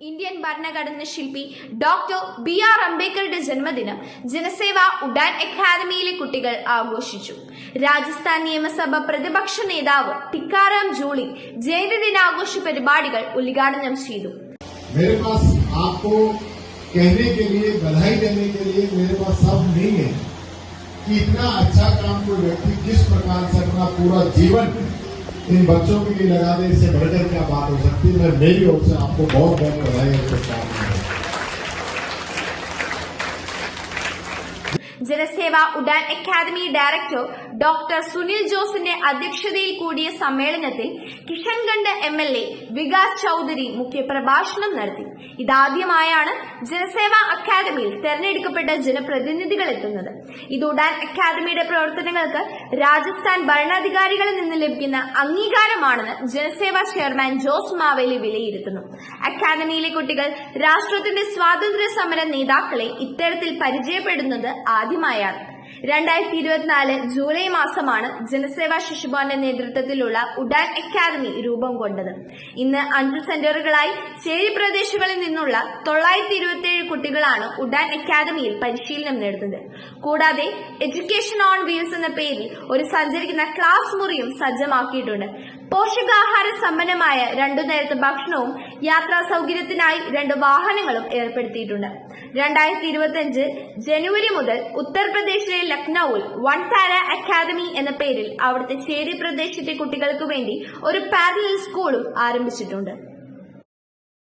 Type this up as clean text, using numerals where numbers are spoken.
Indian ഭരണഘടനാ ശില്പി doctor BR. അംബേദ്കറുടെ ജന്മദിനം ജനസേവ ഉഡാൻ അക്കാദമിയിലെ കുട്ടികൾ ആഘോഷിച്ചു. രാജസ്ഥാൻ നിയമസഭ പ്രതിപക്ഷ നേതാവ് ടിക്കാറാം ജൂളി ജയന്തിദിനാഘോഷ പരിപാടികൾ ഉദ്ഘാടനം ചെയ്തു. मेरे पास आपको कहने के लिए, बधाई देने के लिए मेरे पास शब्द नहीं है कि इतना अच्छा काम कोई व्यक्ति किस प्रकार से अपना पूरा जीवन इन बच्चों के लिए लगा दे, इससे बढ़कर क्या बात हो सकती है। मैं मेरी ओर से आपको बहुत बहुत बधाई और Janaseva Udan academy director doctor Sunil ജോസിന്റെ അധ്യക്ഷതയിൽ കൂടിയ സമ്മേളനത്തിൽ കിഷൻഗണ്ഡ് എംഎൽഎ വികാസ് ചൌധരി മുഖ്യപ്രഭാഷണം നടത്തി. ഇതാദ്യമായാണ് ജനസേവ അക്കാദമിയിൽ തെരഞ്ഞെടുക്കപ്പെട്ട ജനപ്രതിനിധികൾ എത്തുന്നത്. ഇത് ഉഡാൻ അക്കാദമിയുടെ പ്രവർത്തനങ്ങൾക്ക് രാജസ്ഥാൻ ഭരണാധികാരികളിൽ നിന്ന് ലഭിക്കുന്ന അംഗീകാരമാണെന്ന് ജനസേവ ചെയർമാൻ ജോസ് മാവേലി വിലയിരുത്തുന്നു. അക്കാദമിയിലെ കുട്ടികൾ രാഷ്ട്രത്തിന്റെ സ്വാതന്ത്ര്യ സമര നേതാക്കളെ ഇത്തരത്തിൽ പരിചയപ്പെടുന്നത് ആദ്യമായാണ്. 2024 ജൂലൈ മാസമാണ് ജനസേവ ശിശുഭവന്റെ നേതൃത്വത്തിലുള്ള ഉഡാൻ അക്കാദമി രൂപം കൊണ്ടത്. ഇന്ന് 5 സെന്ററുകളായി 7 പ്രദേശങ്ങളിൽ നിന്നുള്ള 927 കുട്ടികളാണ് ഉഡാൻ അക്കാദമിയിൽ പരിശീലനം നേടുന്നത്. കൂടാതെ എഡ്യൂക്കേഷൻ ഓൺ വീൽസ് എന്ന പേരിൽ ഒരു സഞ്ചരിക്കുന്ന ക്ലാസ് മുറിയും സജ്ജമാക്കിയിട്ടുണ്ട്. പോഷകാഹാര സമ്പന്നമായ 2 നേരത്തെ ഭക്ഷണവും യാത്രാ സൗകര്യത്തിനായി 2 വാഹനങ്ങളും ഏർപ്പെടുത്തിയിട്ടുണ്ട്. 2025 ജനുവരി മുതൽ ഉത്തർപ്രദേശിലെ ലക്നൌവിൽ വൺതാര അക്കാദമി എന്ന പേരിൽ അവിടുത്തെ ചേരി പ്രദേശത്തെ കുട്ടികൾക്ക് വേണ്ടി ഒരു പാരലൽ സ്കൂളും ആരംഭിച്ചിട്ടുണ്ട്.